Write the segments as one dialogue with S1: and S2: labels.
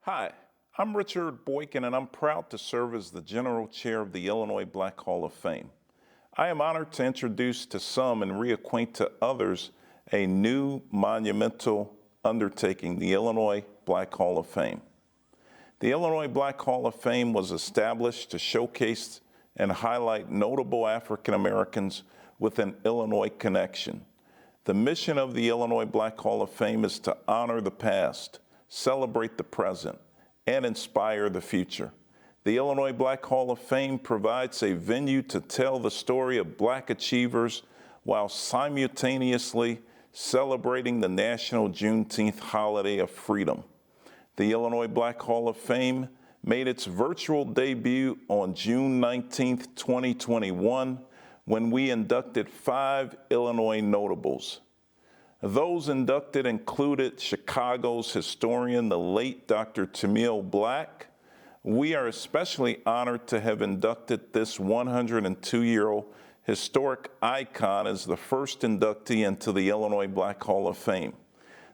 S1: Hi, I'm Richard Boykin, and I'm proud to serve as the General Chair of the Illinois Black Hall of Fame. I am honored to introduce to some and reacquaint to others a new monumental undertaking, the Illinois Black Hall of Fame. The Illinois Black Hall of Fame was established to showcase and highlight notable African Americans with an Illinois connection. The mission of the Illinois Black Hall of Fame is to honor the past, celebrate the present, and inspire the future. The Illinois Black Hall of Fame provides a venue to tell the story of Black achievers while simultaneously celebrating the national Juneteenth holiday of freedom. The Illinois Black Hall of Fame made its virtual debut on June 19, 2021, when we inducted 5 Illinois notables. Those inducted included Chicago's historian, the late Dr. Tamil Black. We are especially honored to have inducted this 102-year-old historic icon as the first inductee into the Illinois Black Hall of Fame.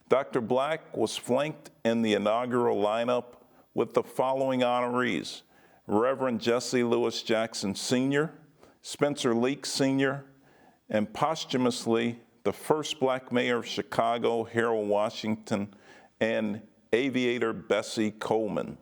S1: Dr. Black was flanked in the inaugural lineup with the following honorees: Reverend Jesse Lewis Jackson Sr., Spencer Leak Sr., and posthumously the first Black mayor of Chicago, Harold Washington, and aviator Bessie Coleman.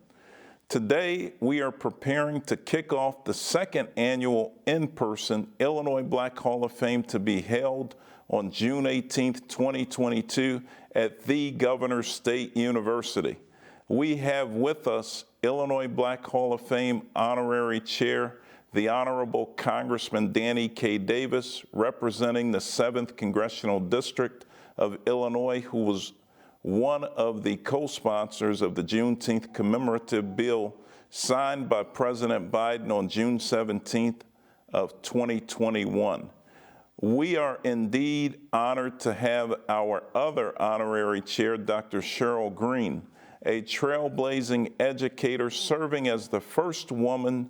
S1: Today, we are preparing to kick off the second annual in-person Illinois Black Hall of Fame to be held on June 18, 2022 at the Governor's State University. We have with us Illinois Black Hall of Fame Honorary Chair, the Honorable Congressman Danny K. Davis, representing the 7th Congressional District of Illinois, who was one of the co-sponsors of the Juneteenth commemorative bill signed by President Biden on June 17th of 2021. We are indeed honored to have our other honorary chair, Dr. Cheryl Green, a trailblazing educator serving as the first woman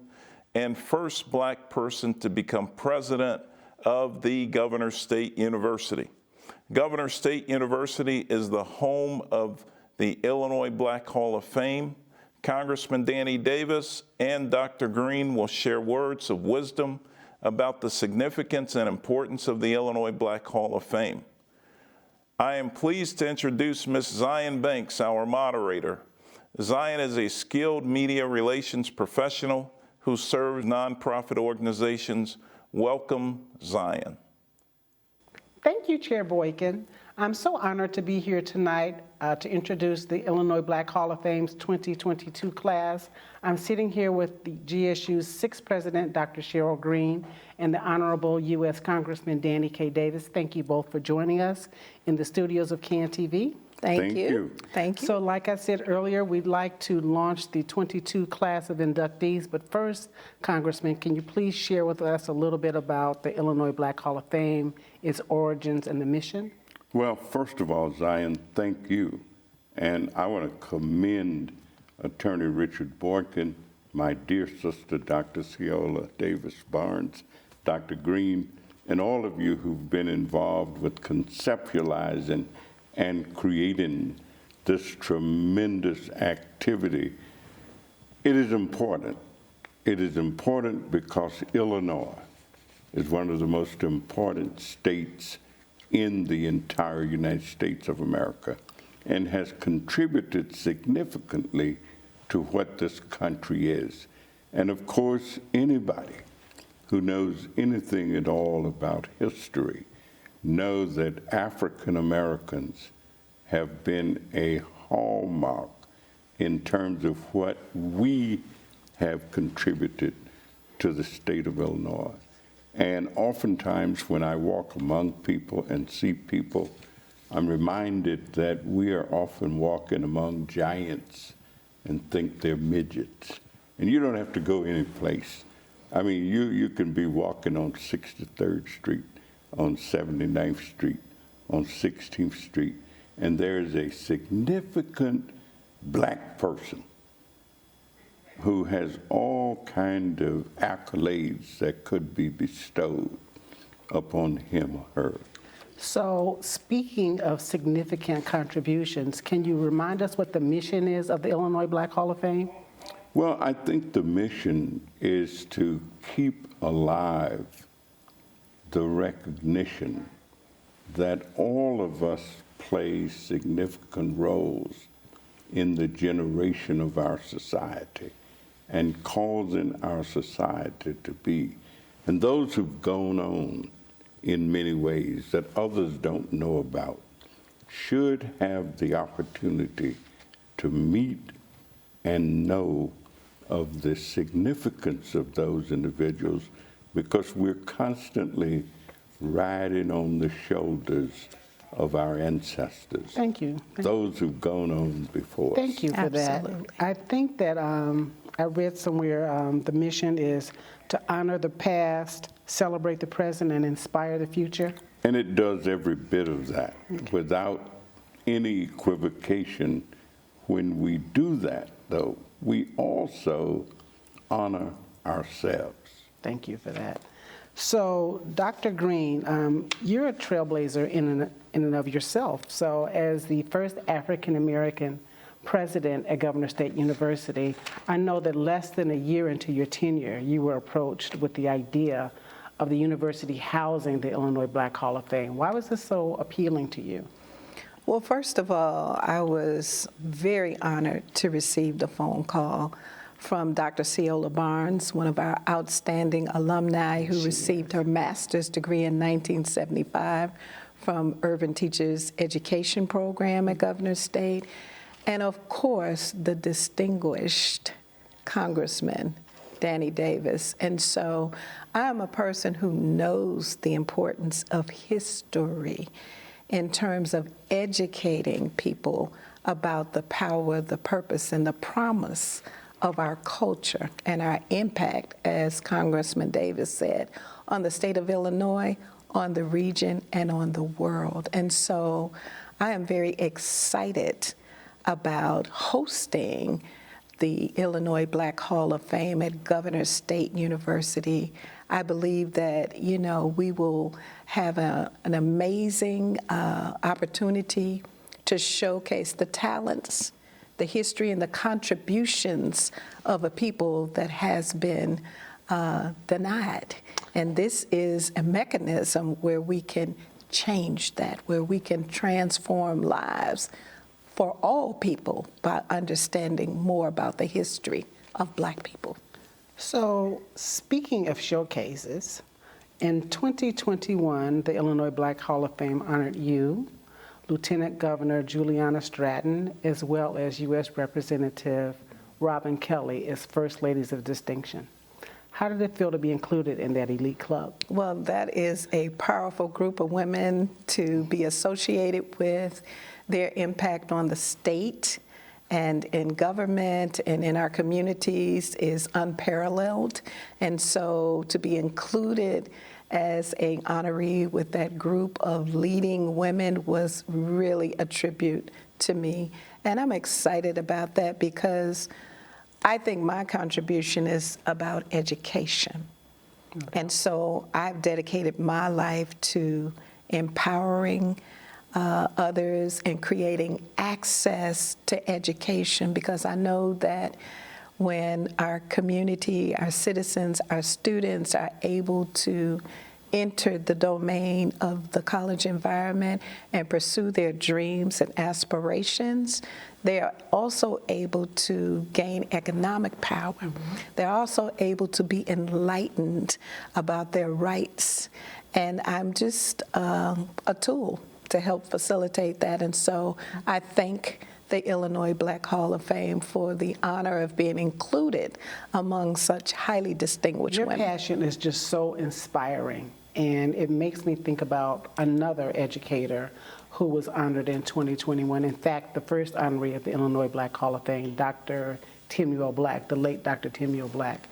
S1: and first Black person to become president of the Governor's State University. Governor's State University is the home of the Illinois Black Hall of Fame. Congressman Danny Davis and Dr. Green will share words of wisdom about the significance and importance of the Illinois Black Hall of Fame. I am pleased to introduce Ms. Zion Banks, our moderator. Zion is a skilled media relations professional who serves nonprofit organizations. Welcome, Zion.
S2: Thank you, Chair Boykin. I'm so honored to be here tonight to introduce the Illinois Black Hall of Fame's 2022 class. I'm sitting here with the GSU's 6th President, Dr. Cheryl Green, and the Honorable U.S. Congressman Danny K. Davis. Thank you both for joining us in the studios of CAN-TV.
S3: Thank you. Thank you.
S2: So like I said earlier, we'd like to launch the 22 class of inductees, but first, Congressman, can you please share with us a little bit about the Illinois Black Hall of Fame, its origins, and the mission?
S4: Well, first of all, Zion, thank you. And I want to commend Attorney Richard Boykin, my dear sister, Dr. Ciola Davis Barnes, Dr. Green, and all of you who've been involved with conceptualizing and creating this tremendous activity. It is important. It is important because Illinois is one of the most important states in the entire United States of America and has contributed significantly to what this country is. And of course, anybody who knows anything at all about history know that African Americans have been a hallmark in terms of what we have contributed to the state of Illinois. And oftentimes when I walk among people and see people, I'm reminded that we are often walking among giants and think they're midgets. And you don't have to go any place. I mean, you can be walking on 63rd Street, on 79th Street, on 16th Street, and there is a significant Black person who has all kind of accolades that could be bestowed upon him or her.
S2: So, speaking of significant contributions, can you remind us what the mission is of the Illinois Black Hall of Fame?
S4: Well, I think the mission is to keep alive the recognition that all of us play significant roles in the generation of our society and causing our society to be. And those who've gone on in many ways that others don't know about should have the opportunity to meet and know of the significance of those individuals, because we're constantly riding on the shoulders of our ancestors.
S2: Thank you.
S4: Those who've gone on before us.
S2: Thank you for
S3: Absolutely.
S2: that. I think that I read somewhere the mission is to honor the past, celebrate the present, and inspire the future.
S4: And it does every bit of that without any equivocation. When we do that, though, we also honor ourselves.
S2: Thank you for that. So, Dr. Green, you're a trailblazer in and of yourself. So, as the first African American president at Governor State University, I know that less than a year into your tenure, you were approached with the idea of the university housing the Illinois Black Hall of Fame. Why was this so appealing to you?
S3: Well, first of all, I was very honored to receive the phone call from Dr. Ciola Barnes, one of our outstanding alumni who received her master's degree in 1975 from Urban Teachers Education Program at Governor State, and of course, the distinguished Congressman Davis. And so I'm a person who knows the importance of history in terms of educating people about the power, the purpose, and the promise of our culture and our impact, as Congressman Davis said, on the state of Illinois, on the region, and on the world. And so I am very excited about hosting the Illinois Black Hall of Fame at Governor State University. I believe that, we will have an amazing opportunity to showcase the talents, the history, and the contributions of a people that has been denied. And this is a mechanism where we can change that, where we can transform lives for all people by understanding more about the history of Black people.
S2: So, speaking of showcases, in 2021, the Illinois Black Hall of Fame honored you, Lieutenant Governor Juliana Stratton, as well as U.S. Representative Robin Kelly as First Ladies of Distinction. How did it feel to be included in that elite club?
S3: Well, that is a powerful group of women to be associated with. Their impact on the state and in government and in our communities is unparalleled. And so to be included as an honoree with that group of leading women was really a tribute to me. And I'm excited about that because I think my contribution is about education. And so I've dedicated my life to empowering others and creating access to education, because I know that when our community, our citizens, our students are able to enter the domain of the college environment and pursue their dreams and aspirations, they are also able to gain economic power. They're also able to be enlightened about their rights. And I'm just a tool to help facilitate that. And so I thank the Illinois Black Hall of Fame for the honor of being included among such highly distinguished women.
S2: Your passion is just so inspiring, and it makes me think about another educator who was honored in 2021. In fact, the first honoree at the Illinois Black Hall of Fame, Dr. Timuel Black, the late Dr. Timuel Black.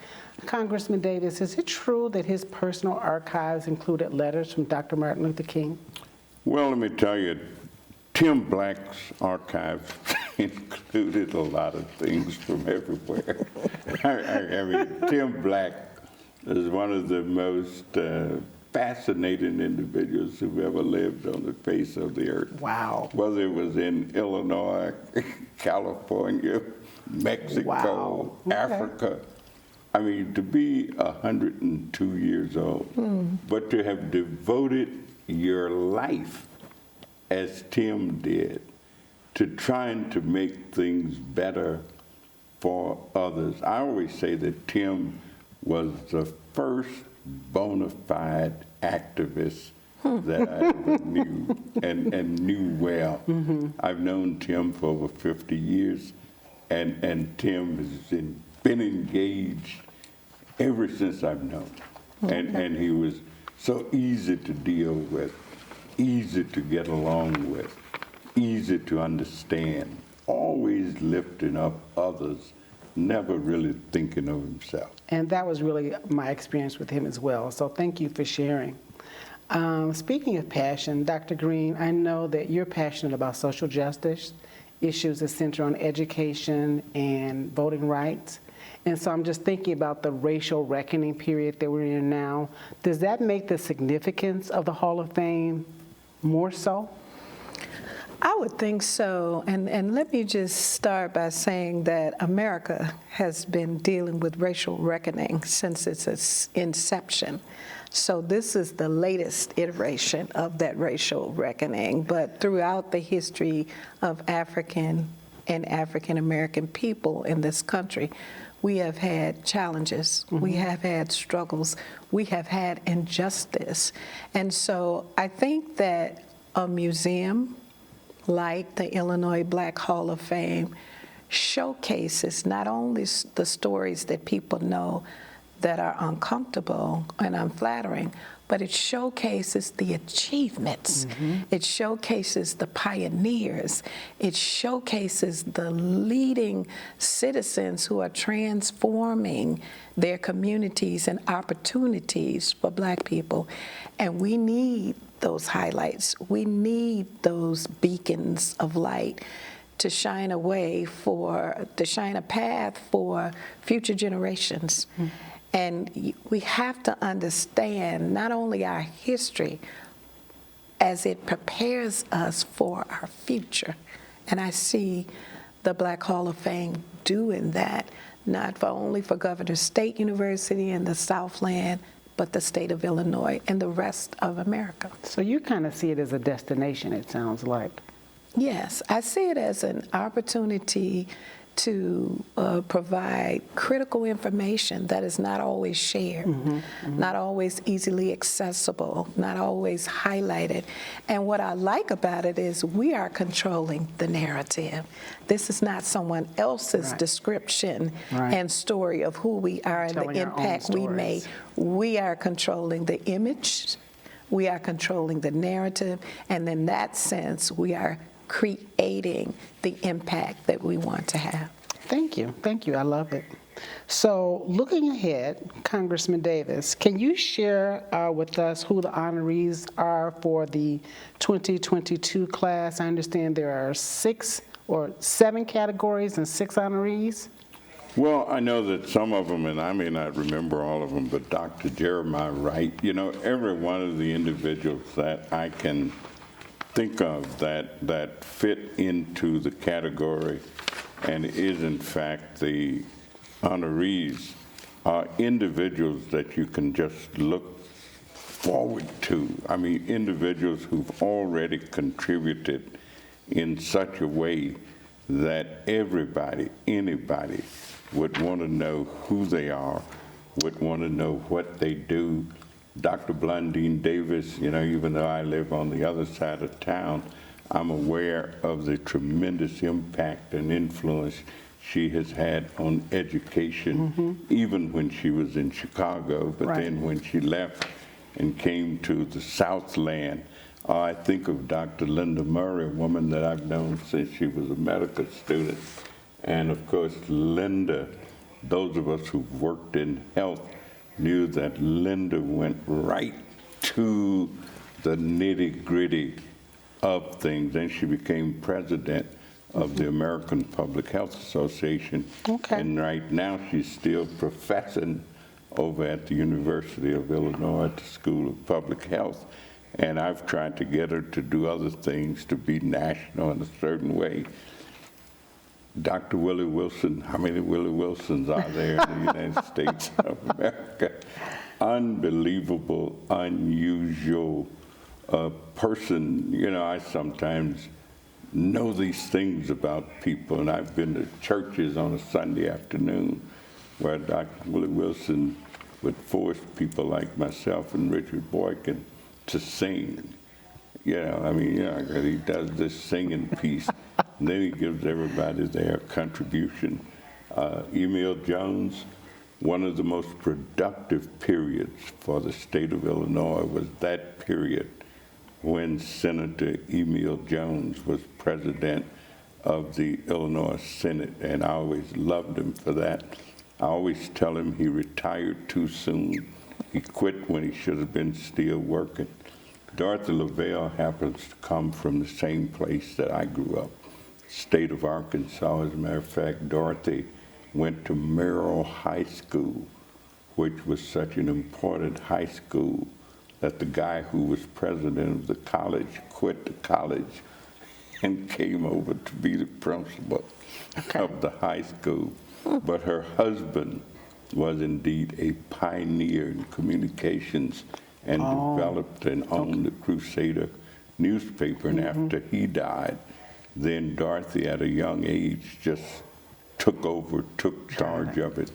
S2: Congressman Davis, is it true that his personal archives included letters from Dr. Martin Luther King?
S4: Well, let me tell you, Tim Black's archive included a lot of things from everywhere. I mean, Tim Black is one of the most fascinating individuals who've ever lived on the face of the earth.
S2: Wow.
S4: Whether it was in Illinois, California, Mexico,
S2: Wow. Okay.
S4: Africa. I mean, to be 102 years old, but to have devoted your life, as Tim did, to trying to make things better for others. I always say that Tim was the first bona fide activist that I ever knew and knew well. I've known Tim for over 50 years, and Tim has been engaged ever since I've known him. And he was so easy to deal with, easy to get along with, easy to understand, always lifting up others, never really thinking of himself.
S2: And that was really my experience with him as well. So thank you for sharing. Speaking of passion, Dr. Green, I know that you're passionate about social justice, issues that center on education and voting rights. And so I'm just thinking about the racial reckoning period that we're in now. Does that make the significance of the Hall of Fame more so?
S3: I would think so. And let me just start by saying that America has been dealing with racial reckoning since its inception. So this is the latest iteration of that racial reckoning. But throughout the history of African and African American people in this country, we have had challenges, we have had struggles, we have had injustice. And so I think that a museum like the Illinois Black Hall of Fame showcases not only the stories that people know that are uncomfortable and unflattering, but it showcases the achievements. It showcases the pioneers. It showcases the leading citizens who are transforming their communities and opportunities for Black people. And we need those highlights. We need those beacons of light to shine to shine a path for future generations. And we have to understand not only our history as it prepares us for our future. And I see the Black Hall of Fame doing that, not only for Governor State University in the Southland, but the state of Illinois and the rest of America.
S2: So you kind of see it as a destination, it sounds like.
S3: Yes, I see it as an opportunity to provide critical information that is not always shared, not always easily accessible, not always highlighted. And what I like about it is we are controlling the narrative. This is not someone else's description and story of who we are and the impact we make. We are controlling the image, we are controlling the narrative, and in that sense, we are creating the impact that we want to have.
S2: Thank you. Thank you. I love it. So looking ahead, Congressman Davis, can you share with us who the honorees are for the 2022 class? I understand there are 6 or 7 categories and 6 honorees.
S4: Well, I know that some of them, and I may not remember all of them, but Dr. Jeremiah Wright, every one of the individuals that I can think of that fit into the category and is in fact the honorees are individuals that you can just look forward to. I mean, individuals who've already contributed in such a way that everybody, anybody would want to know who they are, would want to know what they do. Dr. Blondine Davis, even though I live on the other side of town, I'm aware of the tremendous impact and influence she has had on education, even when she was in Chicago, but then when she left and came to the Southland. I think of Dr. Linda Murray, a woman that I've known since she was a medical student. And of course, Linda, those of us who've worked in health knew that Linda went right to the nitty-gritty of things. Then she became president of the American Public Health Association. And right now she's still professing over at the University of Illinois at the School of Public Health. And I've tried to get her to do other things to be national in a certain way. Dr. Willie Wilson, how many Willie Wilsons are there in the United States of America? Unbelievable, unusual person. You know, I sometimes know these things about people, and I've been to churches on a Sunday afternoon where Dr. Willie Wilson would force people like myself and Richard Boykin to sing. You know, I mean, you know, he does this singing piece, and then he gives everybody their contribution. Emil Jones, one of the most productive periods for the state of Illinois was that period when Senator Emil Jones was president of the Illinois Senate, and I always loved him for that. I always tell him he retired too soon. He quit when he should have been still working. Dorothy LaVelle happens to come from the same place that I grew up, state of Arkansas. As a matter of fact, Dorothy went to Merrill High School, which was such an important high school that the guy who was president of the college quit the college and came over to be the principal of the high school. But her husband was indeed a pioneer in communications and developed and owned the Crusader newspaper. And after he died, then Dorothy at a young age just took over, took charge of it,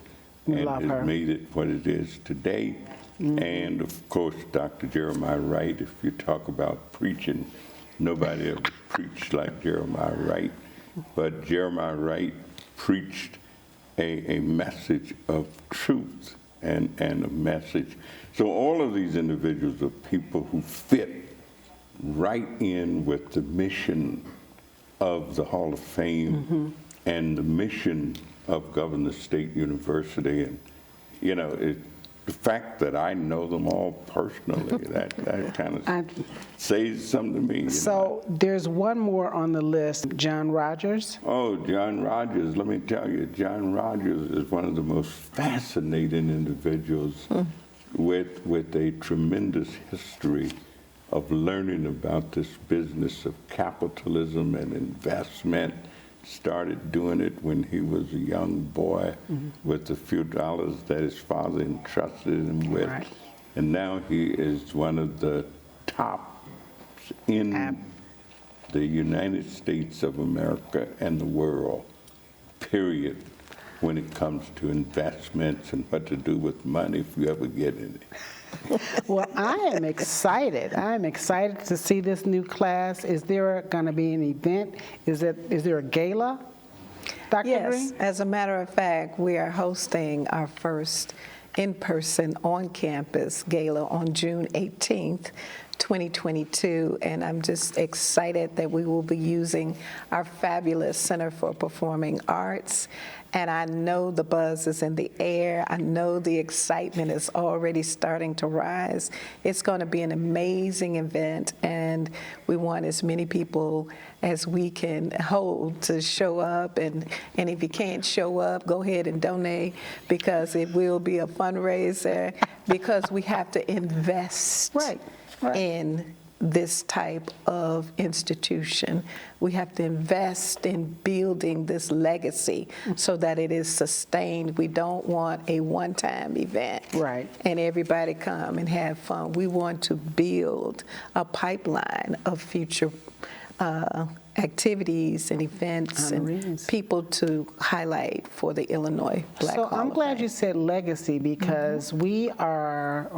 S4: and has made it what it is today. And of course, Dr. Jeremiah Wright, if you talk about preaching, nobody ever preached like Jeremiah Wright, but Jeremiah Wright preached a message of truth and a message. So all of these individuals are people who fit right in with the mission of the Hall of Fame and the mission of Governor State University. And, you know, the fact that I know them all personally, that kind of says something to me.
S2: So there's one more on the list, John Rogers.
S4: Oh, John Rogers, let me tell you, John Rogers is one of the most fascinating individuals with a tremendous history of learning about this business of capitalism and investment. Started doing it when he was a young boy with a few dollars that his father entrusted him with. Right. And now he is one of the top in the United States of America and the world, period, when it comes to investments and what to do with money if you ever get in it.
S2: Well, I am excited. I'm excited to see this new class. Is there going to be an event? Is there a gala, Dr.
S3: Yes,
S2: Green?
S3: as a matter of fact, we are hosting our first in-person on-campus gala on June 18th, 2022, and I'm just excited that we will be using our fabulous Center for Performing Arts. And I know the buzz is in the air. I know the excitement is already starting to rise. It's going to be an amazing event, and we want as many people as we can hold to show up. And if you can't show up, go ahead and donate, because it will be a fundraiser, because we have to invest in this type of institution. We have to invest in building this legacy so that it is sustained. We don't want a one-time event and everybody come and have fun. We want to build a pipeline of future activities and events and people to highlight for the Illinois Black Hall of Fame.
S2: So I'm glad you said legacy, because you are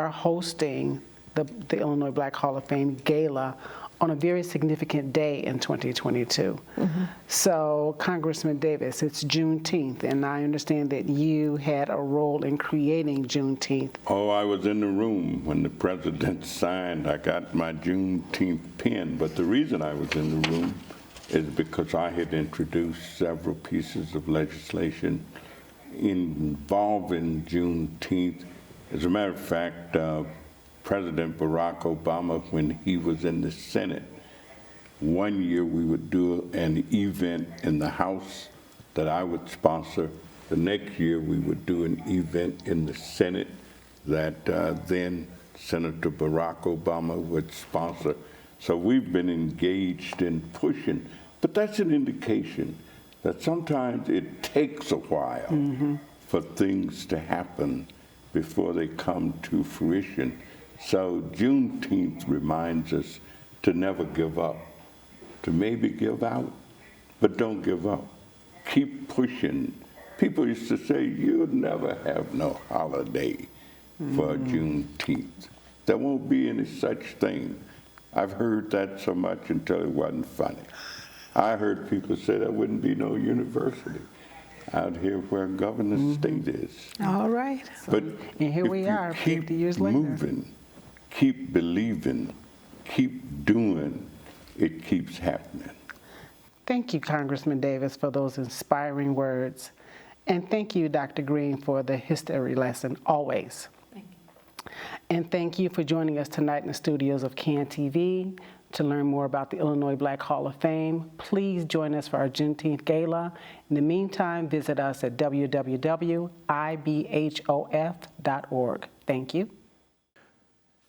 S2: hosting the Illinois Black Hall of Fame Gala on a very significant day in 2022. So, Congressman Davis, it's Juneteenth, and I understand that you had a role in creating Juneteenth.
S4: Oh, I was in the room when the president signed. I got my Juneteenth pin, but the reason I was in the room is because I had introduced several pieces of legislation involving Juneteenth. As a matter of fact, President Barack Obama, when he was in the Senate, one year we would do an event in the House that I would sponsor. The next year, we would do an event in the Senate that then Senator Barack Obama would sponsor. So we've been engaged in pushing, but that's an indication that sometimes it takes a while for things to happen before they come to fruition. So Juneteenth reminds us to never give up, to maybe give out, but don't give up. Keep pushing. People used to say, you'll never have no holiday for Juneteenth. There won't be any such thing. I've heard that so much until it wasn't funny. I heard people say there wouldn't be no university out here where Governor State is.
S3: All right.
S4: But
S2: And here
S4: if
S2: we
S4: you
S2: are,
S4: keep
S2: 50 years later.
S4: moving, keep believing, keep doing, it keeps happening.
S2: Thank you, Congressman Davis, for those inspiring words. And thank you, Dr. Green, for the history lesson, always.
S3: Thank you.
S2: And thank you for joining us tonight in the studios of CAN TV. To learn more about the Illinois Black Hall of Fame, please join us for our Juneteenth Gala. In the meantime, visit us at www.ibhof.org. Thank you.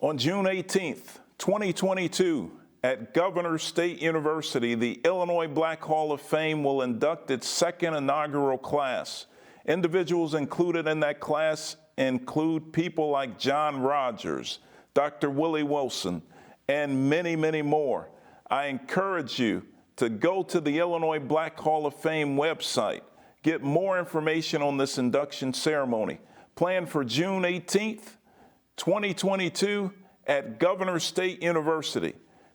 S1: On June 18th, 2022, at Governor State University, the Illinois Black Hall of Fame will induct its second inaugural class. Individuals included in that class include people like John Rogers, Dr. Willie Wilson, and many, many more. I encourage you to go to the Illinois Black Hall of Fame website, get more information on this induction ceremony. Planned for June 18th, 2022 at Governor State University.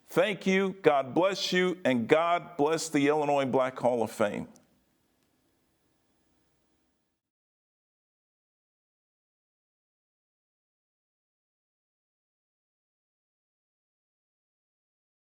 S1: Thank you, God bless you, and God bless the Illinois Black Hall of Fame.